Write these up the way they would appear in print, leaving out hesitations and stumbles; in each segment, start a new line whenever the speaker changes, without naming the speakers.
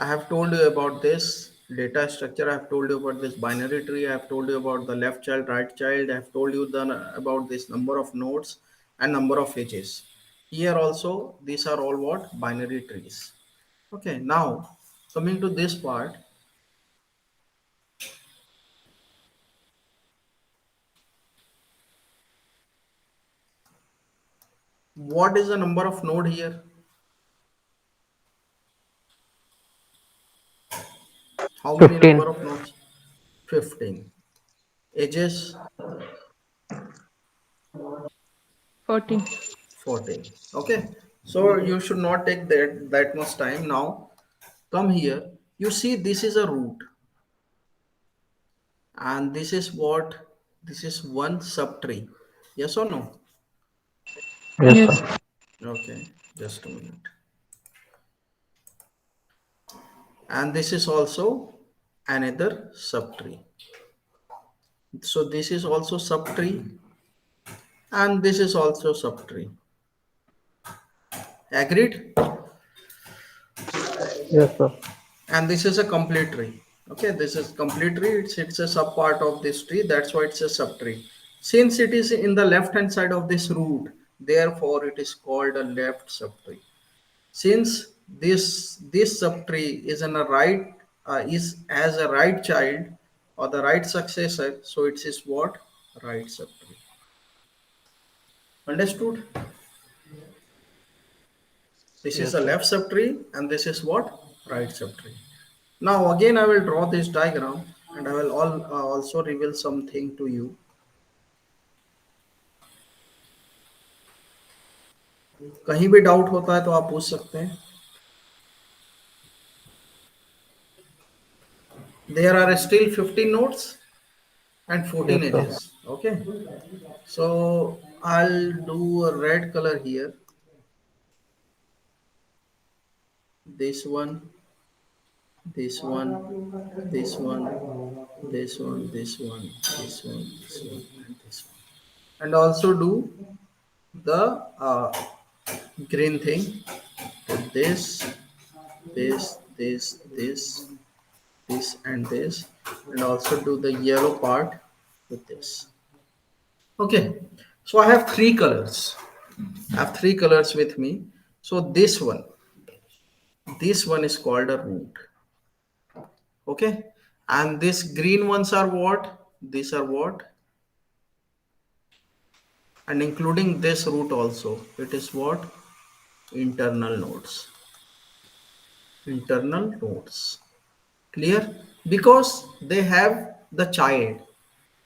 I have told you about this data structure. I have told you about this binary tree. I have told you about the left child, right child. I have told you about this number of nodes and number of edges. Here also, these are all what? Binary trees. Okay, now coming to this part, what is the number of node here? How many
15.
number of nodes? 15. Edges?
14.
14. Okay, so you should not take that much time. Now come here, you see this is a root, and this is what? This is one subtree. Yes or no?
Yes,
Yes.
sir.
Okay, just a minute. And this is also another subtree. So this is also subtree, and this is also subtree. Agreed?
Yes, sir.
And this is a complete tree. Okay, this is complete tree. It's a sub part of this tree. That's why it's a subtree. Since it is in the left hand side of this root, therefore it is called a left subtree. Since this subtree is in a right is as a right child or the right successor, so it is what? Right subtree. Understood? This is
Yes,
a
sir.
left subtree and this is what? Right subtree. Now again I will draw this diagram and I will also reveal something to you. कहीं भी doubt होता है तो आप पूछ सकते हैं. There are still 15 nodes and 14
Yes, sir.
edges. Okay. So I'll do a red color here. This one, this one, this one, this one, this one, this one, this one, and this one. And also do the green thing. This, this, and this, and also do the yellow part with this. Okay, so I have three colors. I have three colors with me. So this one is called a root. Okay, and these green ones are what? These are what? And including this root also, it is what? Internal nodes. Internal nodes. Clear? Because they have the child,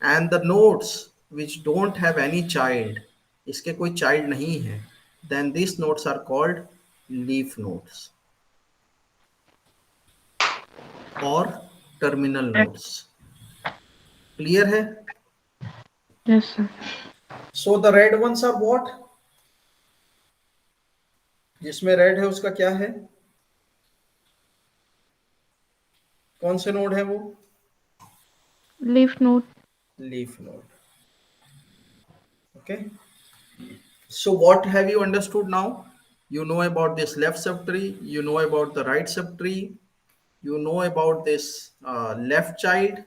and the nodes which don't have any child, इसके कोई child नहीं है, then these nodes are called leaf nodes or terminal nodes. Clear है?
Yes, sir.
So the red ones are what? जिसमें red है उसका क्या है? कौन से नोड है वो?
Leaf node.
Leaf node. Okay. So what have you understood now? You know about this left subtree, you know about the right subtree, you know about this left child,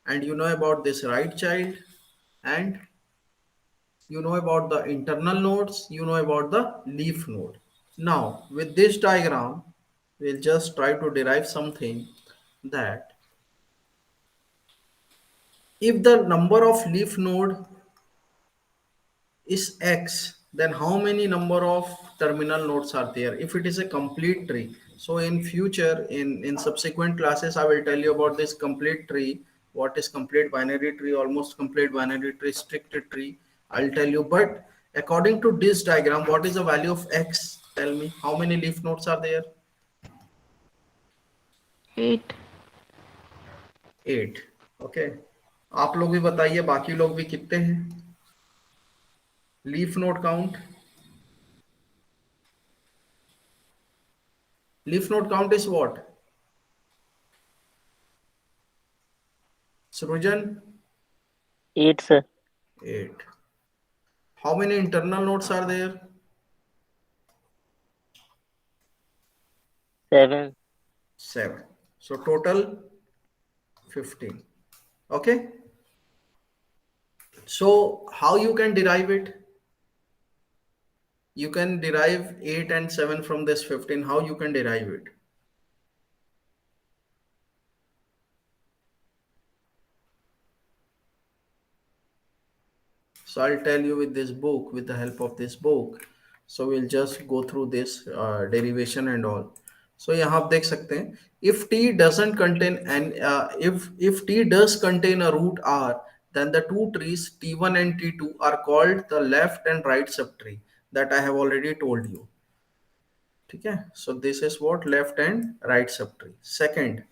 and you know about this right child, and you know about the internal nodes, you know about the leaf node. Now with this diagram, we'll just try to derive something, that if the number of leaf node is x, then how many number of terminal nodes are there if it is a complete tree? So in future, in subsequent classes, I will tell you about this complete tree. What is complete binary tree, almost complete binary tree, strict tree, I'll tell you. But according to this diagram, what is the value of x? Tell me, how many leaf nodes are there?
8.
8. Okay, आप लोग भी बताइए बाकी लोग भी कितने हैं? Leaf node count. Leaf node count is what? सृजन.
8, sir.
8. How many internal nodes are there?
7.
7. So total 15. Okay. So how you can derive it? You can derive 8 and 7 from this 15. How you can derive it? So I'll tell you with this book, with the help of this book. So we'll just go through this derivation and all. So यहाँ आप देख सकते हैं, if t doesn't contain and if t does contain a root r, then the two trees t1 and t2 are called the left and right subtree that I have already told you. ठीक है? So this is what left and right subtree. Second,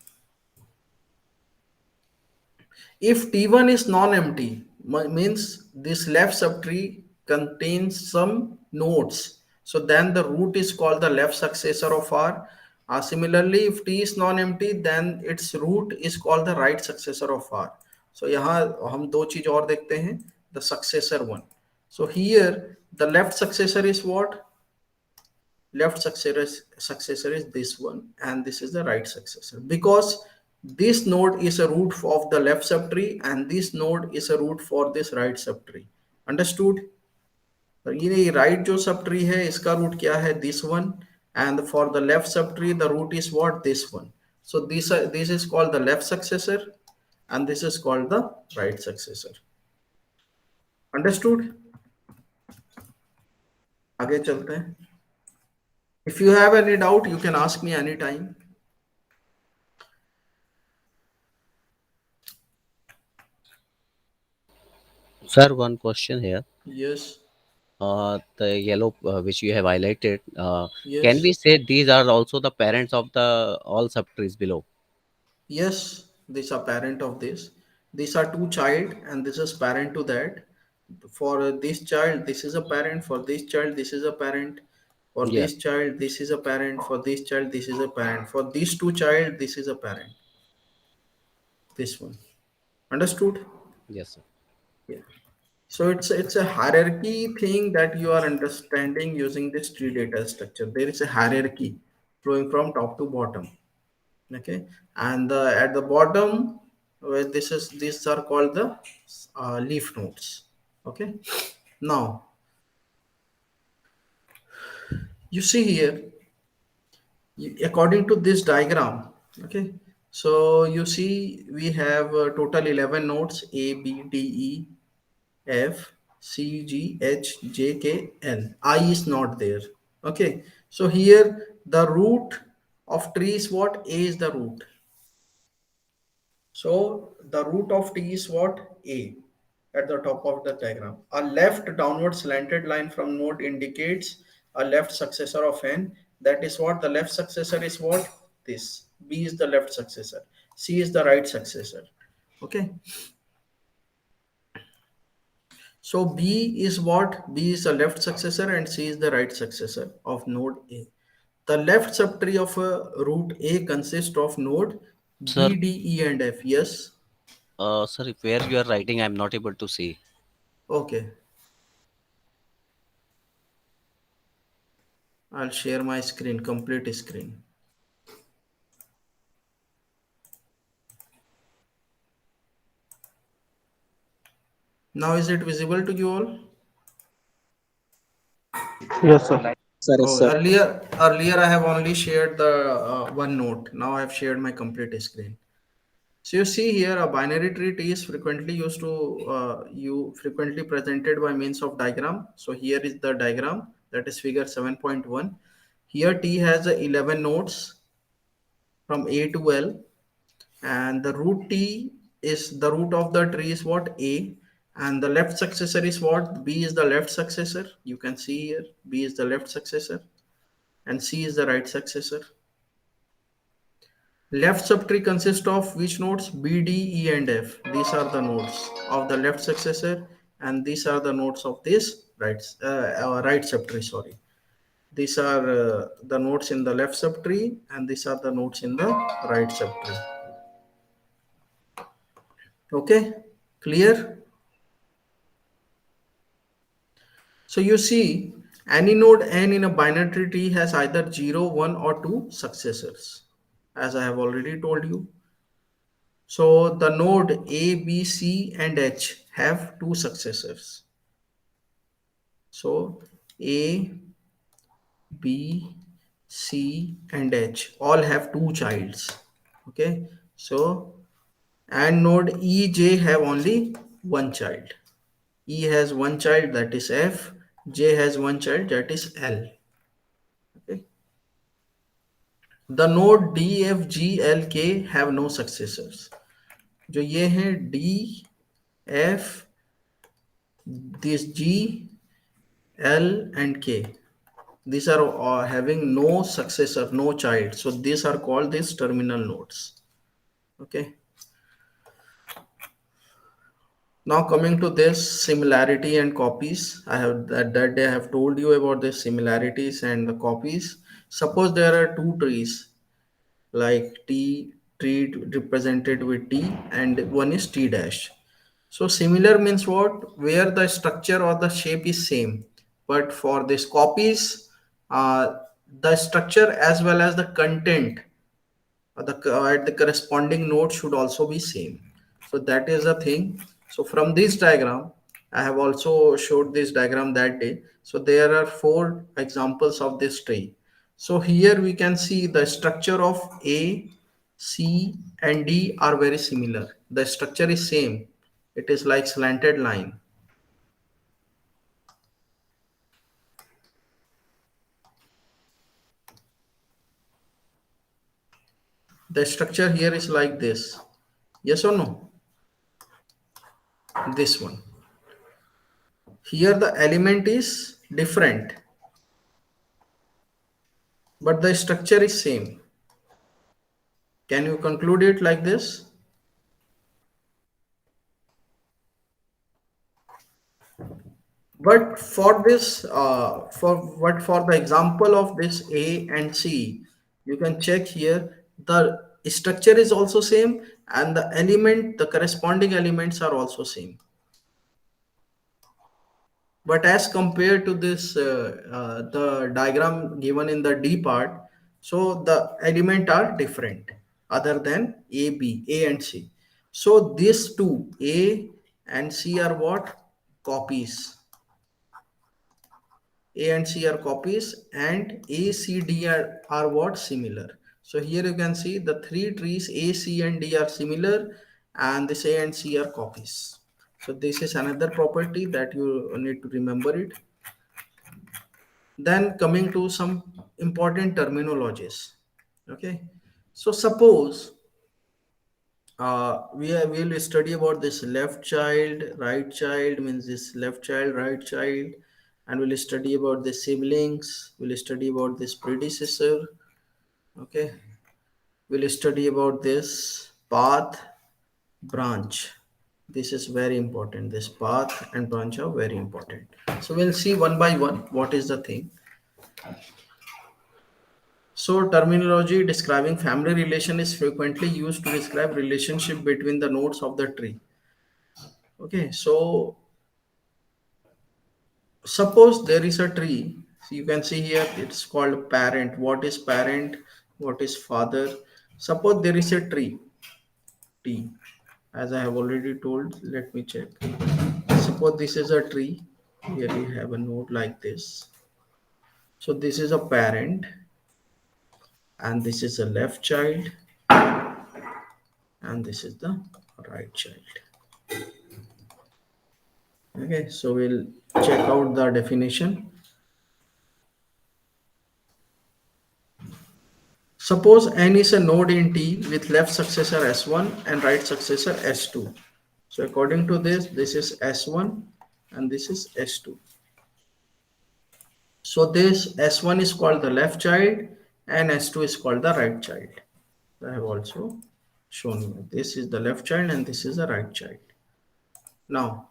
if T1 is non-empty, means this left subtree contains some nodes. So then the root is called the left successor of R. Similarly, if T is non-empty, then its root is called the right successor of R. So यहाँ हम दो चीज और देखते हैं, the successor one. So here the left successor is what? Left successor is this one, and this is the right successor, because this node is a root of the left subtree and this node is a root for this right subtree. Understood? तो ये right जो subtree है इसका root क्या है? This one. And for the left subtree the root is what? This one. So this is called the left successor and this is called the right successor. Understood? आगे चलते हैं. If you have any doubt, you can ask me anytime.
Sir, one question here.
Yes,
The yellow which you have highlighted, can
yes,
we say these are also the parents of the all subtrees below?
yes. These are parent of this. These are two child, and this is parent to that. For this child, this is a parent. For this child, this is a parent. For
Yes,
this child, this is a parent. For this child, this is a parent. For these two child, this is a parent. This one. Understood?
yes, sir.
Yeah. So it's a hierarchy thing that you are understanding using this tree data structure. There is a hierarchy flowing from top to bottom. Okay, and at the bottom, where this is these are called the leaf nodes. Okay, now you see here, according to this diagram. Okay, so you see we have total 11 nodes: A, B, D, E, F, C, G, H, J, K, L. I is not there. Okay, so here the root of tree is what? A is the root. So the root of t is what? A at the top of the diagram. A left downward slanted line from node indicates a left successor of n. That is what? The left successor is what? This. B is the left successor. C is the right successor. Okay. So B is what? B is the left successor and C is the right successor of node A. The left subtree of a root A consists of node
Sir,
B, D, E, and F. Yes.
sir, where you are writing, I'm not able to see.
Okay. I'll share my screen, complete screen. Now is it visible to you all?
Yes, sir.
Sir, yes,
Oh,
sir.
earlier I have only shared the one note. Now I have shared my complete screen. So you see here a binary tree T is frequently used to you frequently presented by means of diagram. So here is the diagram, that is figure 7.1. Here T has 11 nodes from A to L, and the root t is the root of the tree is what? A, and the left successor is what? B is the left successor. You can see here B is the left successor and C is the right successor. Left subtree consists of which nodes? B, D, E, and F. These are the nodes of the left successor, and these are the nodes of this right subtree. Sorry, these are the nodes in the left subtree, and these are the nodes in the right subtree. Okay, clear? So you see, any node n in a binary tree has either 0, 1, or 2 successors. as I have already told you. So the node A, B, C, and H have two successors. So A, B, C, and H all have two childs. Okay. So and node E, J have only one child. E has one child, that is F. J has one child, that is L. Okay. The node D, F, G, L, K have no successors. जो ये हैं D, F, this G, L, and K. These are having no successor, no child. So these are called these terminal nodes. Okay. Now coming to this similarity and copies. I have that day I have told you about the similarities and the copies. Suppose there are two trees like T tree represented with T and one is T dash. So similar means what? Where the structure or the shape is same, but for this copies, uh, the structure as well as the content at the corresponding node should also be same. So that is the thing. So from this diagram, I have also showed this diagram that day. So there are four examples of this tree. So here we can see the structure of A, C, and D are very similar. The structure is same. It is like slanted line. The structure here is like this. Yes or no? This one. Here the element is different, but the structure is same. Can you conclude it like this? But for this, for the example of this A and C, you can check here. The structure is also same, and the corresponding elements are also same. But as compared to this, the diagram given in the D part, so the element are different other than A, B, A and C. So these two, A and C, are what? Copies. A and C are copies, and A, C, D are what? Similar. So here you can see the three trees A, C, and D are similar, and this A and C are copies. So this is another property that you need to remember it. Then coming to some important terminologies. Okay. So suppose we will study about this left child, right child, means this left child, right child, and we'll study about the siblings. We'll study about this predecessor. Okay, we'll study about this path, branch. This is very important. This path and branch are very important. So we'll see one by one what is the thing. So terminology describing family relation is frequently used to describe relationship between the nodes of the tree. Okay, so suppose there is a tree. So you can see here it's called parent. What is parent? What is father? Suppose there is a tree T. As I have already told, let me check. Suppose this is a tree. Here we have a node like this. So this is a parent, and this is a left child, and this is the right child. Okay, so we'll check out the definition. Suppose n is a node in T with left successor S1 and right successor S2. So according to this, this is S1 and this is S2. So this S1 is called the left child and S2 is called the right child. I have also shown you. This is the left child and this is the right child. Now,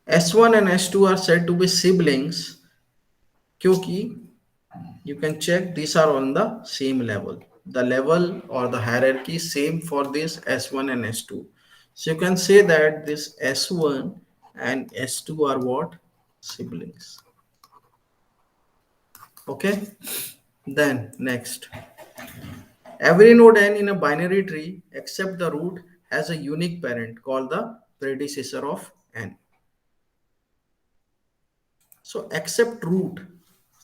S1 and S2 are said to be siblings क्योंकि you can check these are on the same level. The level or the hierarchy same for this S1 and S2. So you can say that this S1 and S2 are what? Siblings. Okay. Then next. Every node n in a binary tree except the root has a unique parent called the predecessor of n. So except root.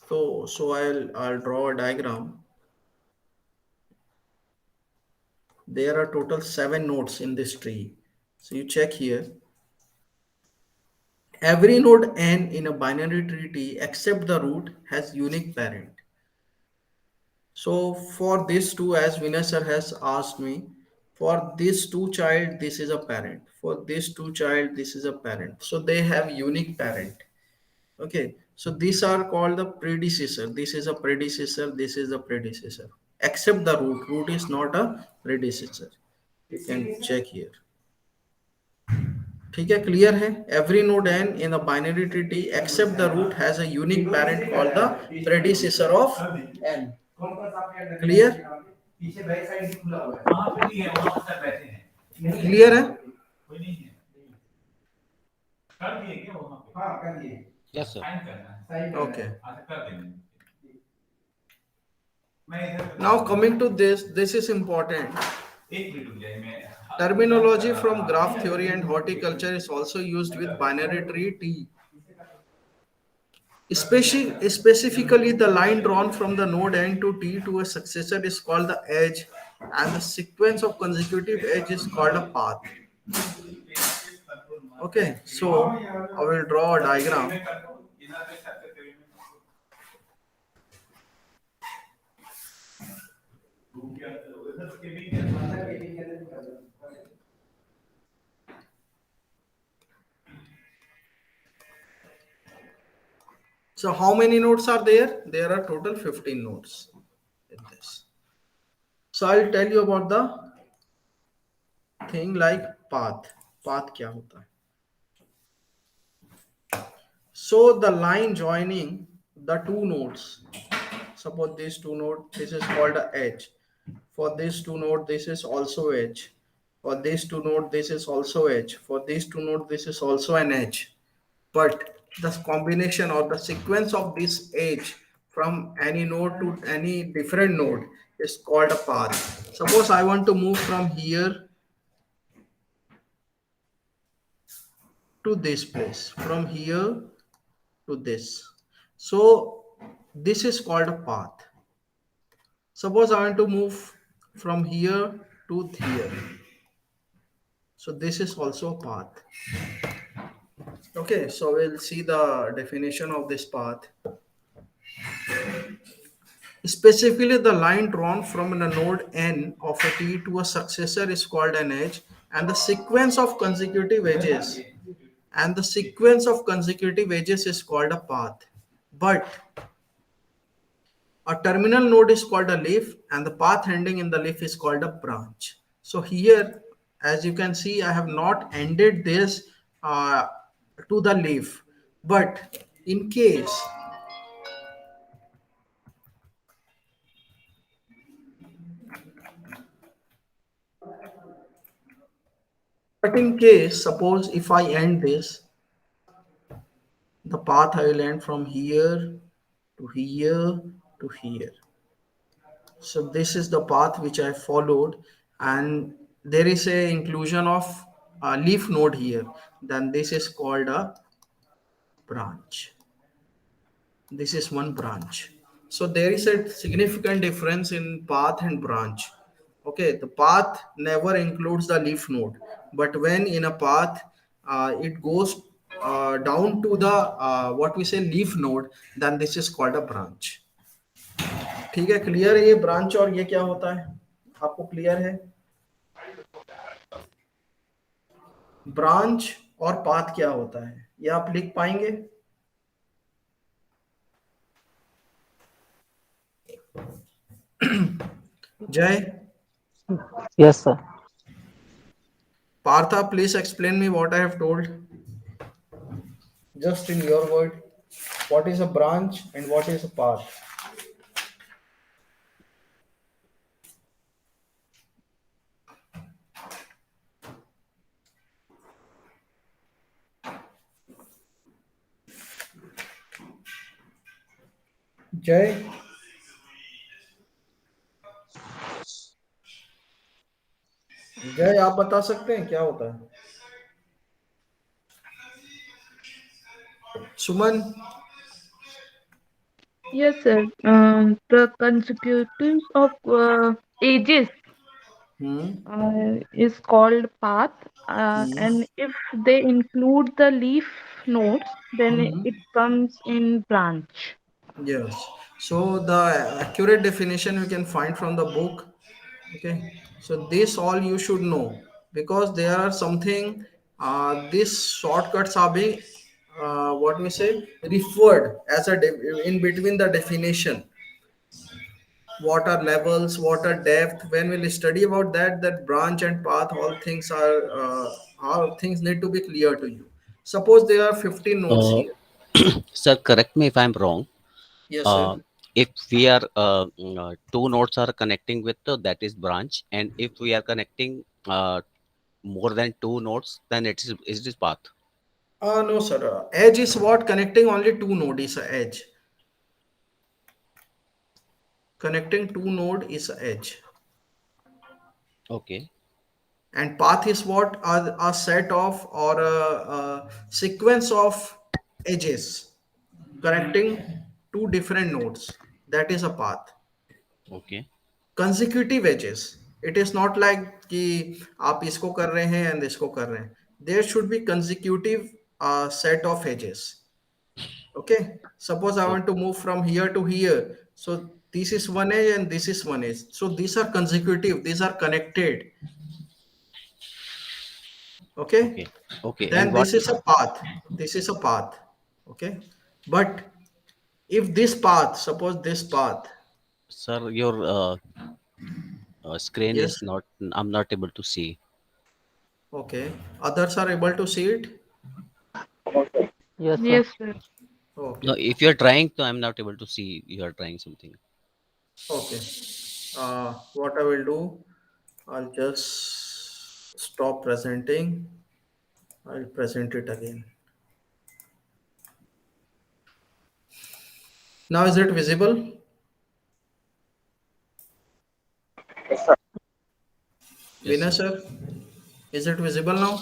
So I'll draw a diagram. There are total 7 nodes in this tree. So you check here. Every node n in a binary tree T except the root has unique parent. So for this two, as Vinay sir has asked me, for this two child, this is a parent. For this two child, this is a parent. So they have unique parent. Okay. So these are called the predecessor. This is a predecessor. This is a predecessor. Except the root. Root is not a predecessor. You can check here. ठीक है, clear है? Every node n in a binary tree T except the root has a unique parent called the predecessor of n. Clear? Clear है?
Yes, sir.
Okay. Now coming to this is important. Terminology from graph theory and horticulture is also used with binary tree T. Specifically, the line drawn from the node n to T to a successor is called the edge, and the sequence of consecutive edges is called a path. Okay, so I will draw a diagram. So how many nodes are there? There are total 15 nodes in this. So I'll tell you about the thing like path. Path क्या होता है? So the line joining the two nodes, suppose these two nodes, this is called a edge. For this two node, this is also edge. For this two node, this is also edge. For these two node, this is also an edge. But the combination or the sequence of this edge from any node to any different node is called a path. Suppose I want to move from here to this place, from here to this. So this is called a path. Suppose I want to move from here to here. So this is also a path. Okay, so we'll see the definition of this path. Specifically, the line drawn from a node n of a T to a successor is called an edge, and the sequence of consecutive edges is called a path. But a terminal node is called a leaf, and the path ending in the leaf is called a branch. So here, as you can see, I have not ended this to the leaf. But in case, suppose if I end this, the path I will end from here to here to here. So this is the path which I followed, and there is a inclusion of a leaf node here. Then this is called a branch. This is one branch. So there is a significant difference in path and branch. Okay, the path never includes the leaf node, but when in a path it goes down to the what we say leaf node, then this is called a branch. ठीक है, clear है ये branch और ये क्या होता है? आपको क्लियर है? ब्रांच और पाथ क्या होता है, ये आप लिख पाएंगे? जय,
Yes, sir.
Partha, please explain me what I have told. Just in your word, what is a branch and what is a path? Jay, जय, आप बता सकते हैं क्या होता है? सुमन?
Yes, sir. The consecutives of ages
Hmm.
is called path,
Hmm.
and if they include the leaf nodes, then
Hmm.
it comes in branch.
Yes. So the accurate definition we can find from the book. Okay. So this all you should know, because there are something. These shortcuts are being what we say referred as in between the definition. What are levels? What are depth? When we'll study about that, that branch and path, all things need to be clear to you. Suppose there are 15 nodes
Uh,
here.
Sir, correct me if I'm wrong.
Yes,
Uh,
sir.
if we are two nodes are connecting with that is branch, and if we are connecting more than two nodes, then it is path.
No, sir. Edge is what connecting only two node is a edge. Connecting two node is a edge,
Okay,
and path is what are a set of or a sequence of edges connecting two different nodes. That is a path.
okay,
Consecutive edges. It is not like कि आप इसको कर रहे हैं and इसको कर रहे हैं. There should be consecutive set of edges. Okay, suppose I
o-
want to move from here to here. So this is one edge and this is one edge. So these are consecutive, these are connected. Okay,
okay, okay. And
then
what,
this is a path. This is a path. Okay, but if this path, suppose this path,
sir, your screen is
yes,
not. I'm not able to see.
okay, others are able to see it.
Yes, sir.
Yes, sir.
No,
Okay,
if you are trying to, I'm not able to see. You are trying something.
okay. What I will do, I'll just stop presenting. I'll present it again. Now is it visible?
Yes,
Vinay
sir.
sir, is it visible now?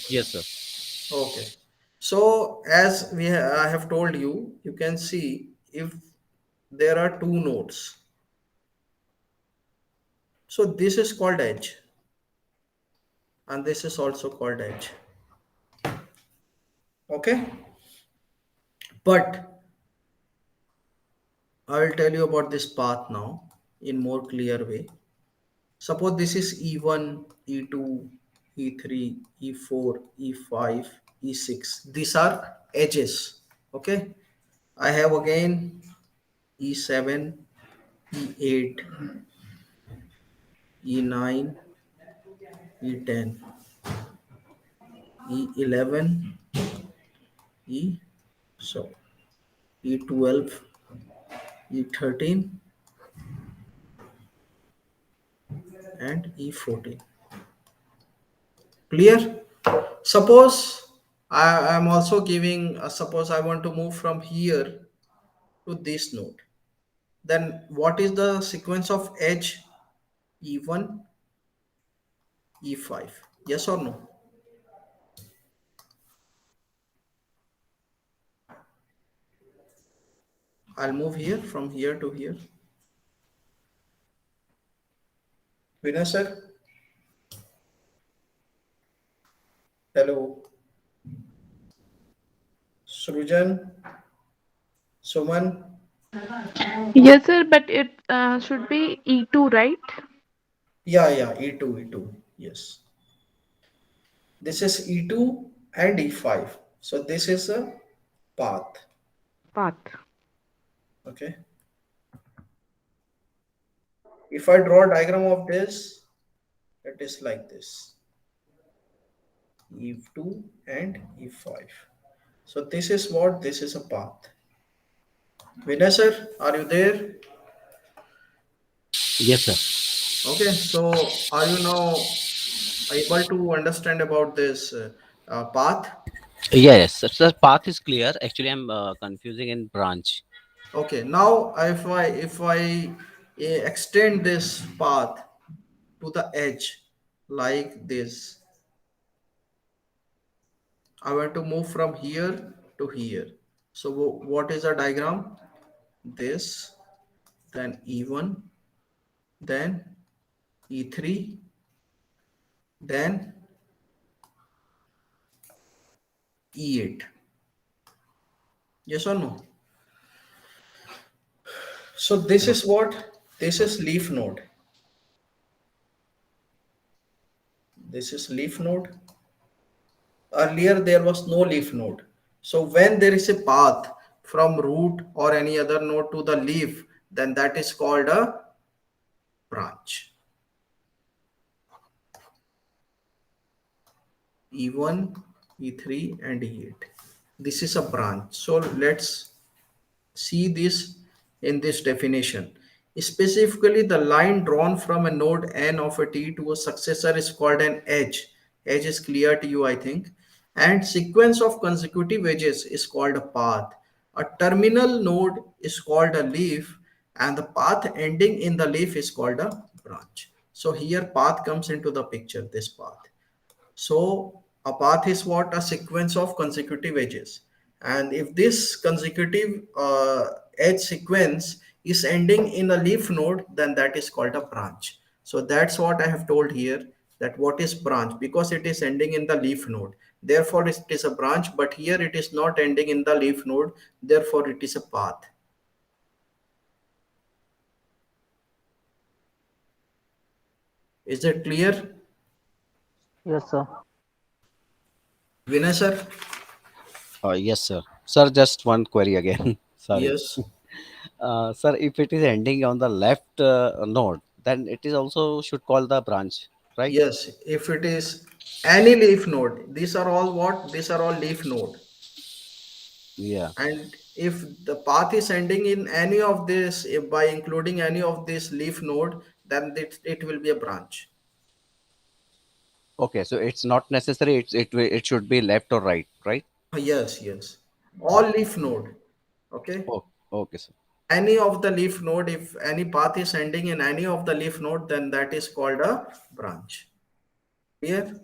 Yes, sir.
Okay. So as I have told you, you can see if there are two nodes. So this is called edge, and this is also called edge. Okay. But I will tell you about this path now in more clear way. Suppose this is E1, E2, E3, E4, E5, E6. These are edges. Okay. I have again E7, E8, E9, E10, E11, E so E12, E13, and E14. Clear? Suppose I am also giving, suppose I want to move from here to this node. Then what is the sequence of edge? E1, E5. Yes or no? I'll move here from here to here. Vinay sir, hello. Srujan, Suman.
Yes, sir, but it should be E2, right?
Yeah, yeah, E2, E2. Yes. This is E2 and E5. So this is a path.
Path.
Okay. If I draw a diagram of this, it is like this. E2 and E5. So this is what? This is a path. Vinay sir, are you there?
Yes, sir.
Okay. So are you now able to understand about this path?
Yes, sir. Sir, path is clear. Actually, I'm confusing in branch.
Okay. Now if I extend this path to the edge like this. I want to move from here to here. So what is a diagram? This, then E1, then E3, then E8. Yes or no? So this
No.
is what? This is leaf node. This is leaf node. Earlier there was no leaf node. So when there is a path from root or any other node to the leaf, then that is called a branch. E1, E3 and E8. This is a branch. So let's see this in this definition. Specifically, the line drawn from a node n of a t to a successor is called an edge. Edge is clear to you, I think. And sequence of consecutive edges is called a path. A terminal node is called a leaf, and the path ending in the leaf is called a branch. So here path comes into the picture, this path. So a path is what? A sequence of consecutive edges. And if this consecutive edge sequence is ending in a leaf node, then that is called a branch. So that's what I have told here, that what is branch, because it is ending in the leaf node. Therefore, it is a branch, but here it is not ending in the leaf node. Therefore, it is a path. Is it clear?
Yes, sir.
Vinay sir?
Yes, sir. Sir, just one query again. Sorry.
Yes.
Sir, if it is ending on the left node, then it is also should call the branch, right?
Yes, if it is any leaf node, these are all what? These are all leaf node.
Yeah.
And if the path is ending in any of this, if by including any of this leaf node, then it will be a branch.
Okay, so it's not necessary. It should be left or right, right?
Yes, yes. All
Okay.
leaf node. Okay.
Oh, okay, sir.
Any of the leaf node, if any path is ending in any of the leaf node, then that is called a branch. Clear?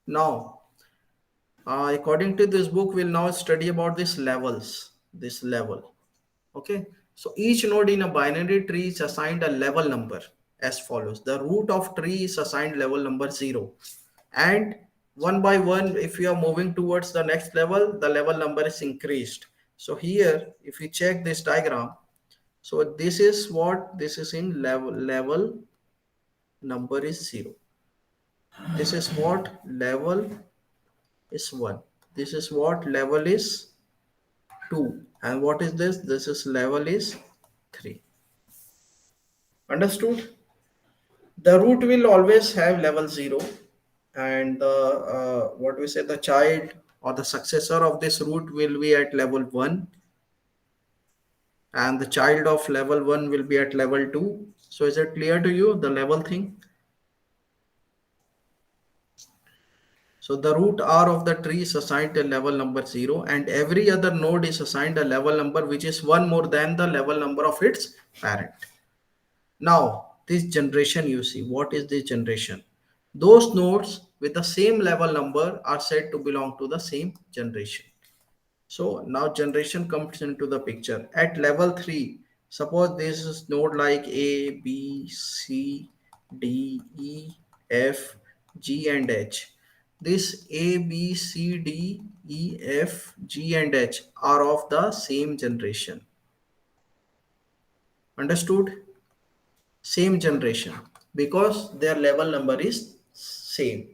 Now, according to this book, we'll now study about these levels. This level. Okay, so each node in a binary tree is assigned a level number as follows. The root of tree is assigned level number 0, and one by one, if you are moving towards the next level, the level number is increased. So here, if you check this diagram, so this is what this is in level number is 0. This is what level is 1. This is what level is 2, and what is this? This is level is 3. Understood? The root will always have level 0, and the what we say, the child or the successor of this root will be at level 1, and the child of level 1 will be at level 2. So is it clear to you, the level thing? So the root R of the tree is assigned a level number 0, and every other node is assigned a level number which is one more than the level number of its parent. Now, this generation, you see, what is this generation? Those nodes with the same level number are said to belong to the same generation. So now generation comes into the picture. At level 3, suppose this is node like A, B, C, D, E, F, G, and H. This A, B, C, D, E, F, G, and H are of the same generation. Understood? Same generation, because their level number is same.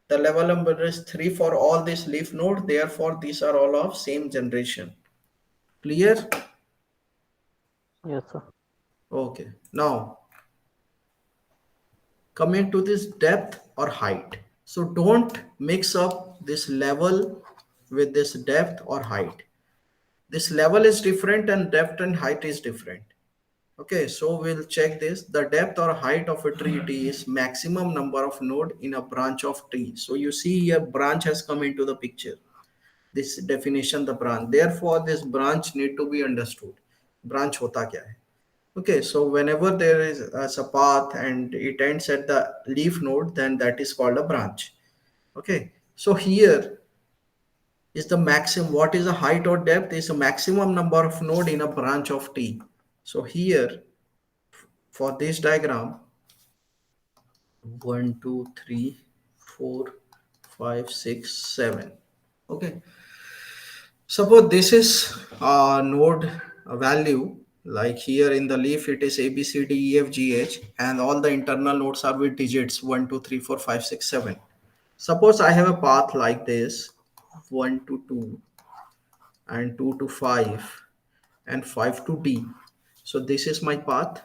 The level number is 3 for all these leaf node, therefore these are all of same generation. Clear?
Yes, sir.
Okay, now coming to this depth or height. So don't mix up this level with this depth or height. This level is different and depth and height is different. Okay, so we'll check this. The depth or height of a tree T is maximum number of node in a branch of tree. So you see here branch has come into the picture. This definition, the branch. Therefore, this branch need to be understood. Branch hota kya hai? Okay, so whenever there is a path and it ends at the leaf node, then that is called a branch. Okay, so here is the maximum. What is the height or depth? Is the maximum number of node in a branch of T. So here for this diagram, one, two, three, 4, 5, 6, 7. Okay, suppose this is a node value, like here in the leaf it is A, B, C, D, E, F, G, H, and all the internal nodes are with digits 1, 2, 3, 4, 5, 6, 7. Suppose I have a path like this, 1 to 2 and 2 to 5 and 5 to D. So this is my path,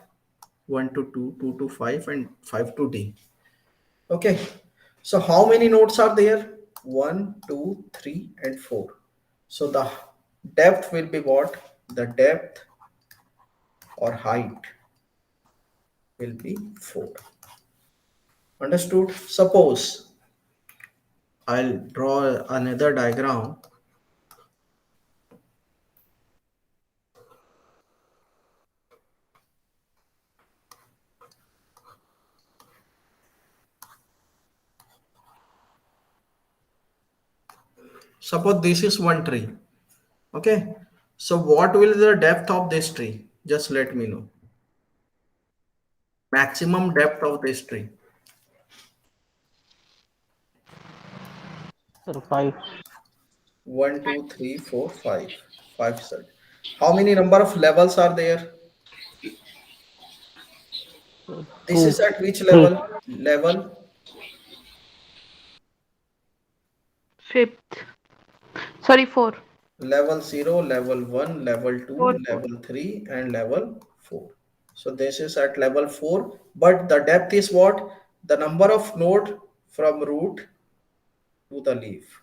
1 to 2, 2 to 5 and 5 to D. Okay, so how many nodes are there? 1, 2, 3 and 4. So the depth will be what? The depth or height will be 4. Understood? Suppose I'll draw another diagram. Suppose this is one tree. Okay, so what will be the depth of this tree? Just let me know. Maximum depth of this tree.
Sir, 5.
1, 2, 3, 4, 5. 5, sir. How many number of levels are there? This
2,
is at which
3.
level? Level
Fifth. Sorry, four.
level 0, level 1, level 2,
Four, four.
level 3, and level 4. So this is at level 4, but the depth is what? The number of node from root to the leaf.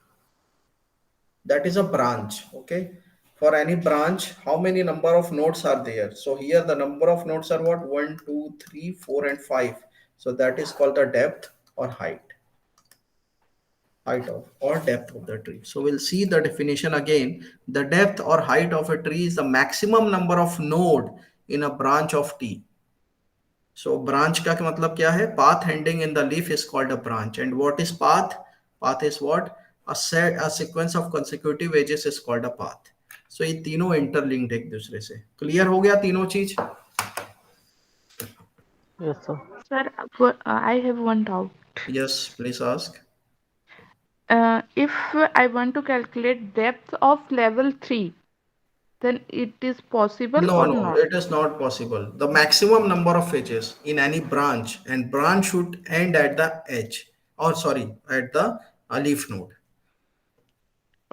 That is a branch. Okay. For any branch, how many number of nodes are there? So here the number of nodes are what? 1, 2, 3, 4, and 5. So that is called the depth or height of or depth of the tree. So we'll see the definition again. The depth or height of a tree is the maximum number of node in a branch of tree. So branch का मतलब क्या है? Path ending in the leaf is called a branch. And what is path? Path is what? A sequence of consecutive edges is called a path. So ये तीनों interlinked एक दूसरे से. Clear हो गया तीनों चीज?
Yes, sir.
Sir, I have one doubt.
Yes, please ask.
If I want to calculate depth of level 3, then it is possible
No,
or
no,
not?
it is not possible. The maximum number of edges in any branch, and branch should end at the edge, or sorry, at the leaf node.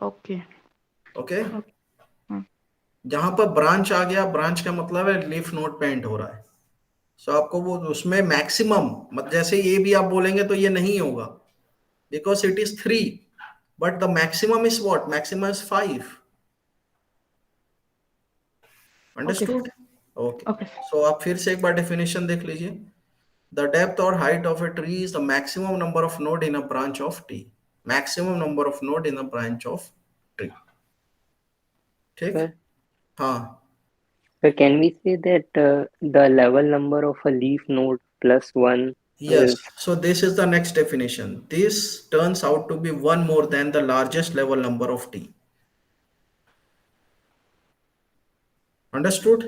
Okay.
Okay,
Okay. Hmm.
जहां पर branch आ गया, branch का मतलब है leaf node पे and हो रहा है. सो आपको वो उसमें मैक्सिमम मत जैसे ये भी आप बोलेंगे तो ये नहीं होगा, because it is 3, but the maximum is what? Maximum is 5.
Okay, sir.
Understood? Okay,
Okay, sir.
सो आप फिर से एक बार डेफिनेशन देख लीजिए. The depth or height of a tree is the maximum number of node in a branch of tree. Maximum number of node in a branch of tree. ठीक?
Sir,
हाँ.
sir, can we say that the level number of a leaf node plus one
Yes.
is
So this is the next definition. This turns out to be one more than the largest level number of t. Understood?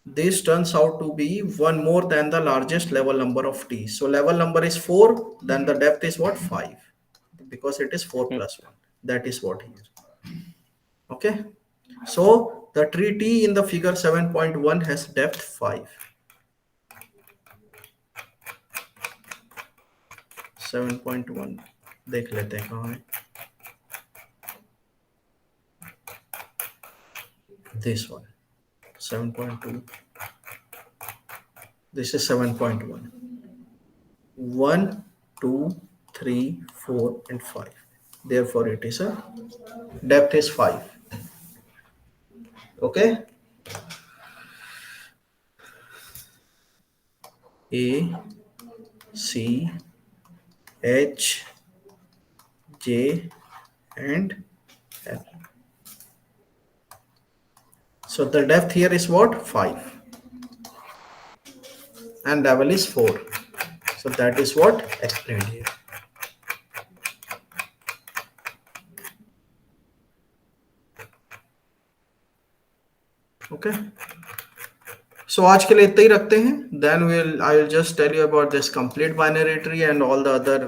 This turns out to be one more than the largest level number of t. So level number is 4, then the depth is what? 5. Because it is 4
hmm,
plus 1. That is what here. Okay. So the tree T in the figure 7.1 has depth 5. 7.1 देख लेते हैं कहाँ है. This one 7.2. This is 7.1. 1, 2, 3, 4 and 5. Therefore it is a depth is 5. Okay. A, C, H, J and L. So the depth here is what? 5. And level is 4. So that is what explained here. Okay. So आज के लिए इतना ही रखते हैं. Then I'll just tell you about this complete binary tree and all the other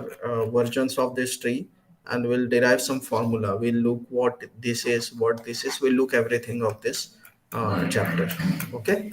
versions of this tree, and we'll derive some formula. We'll look what this is. We'll look everything of this chapter. Okay.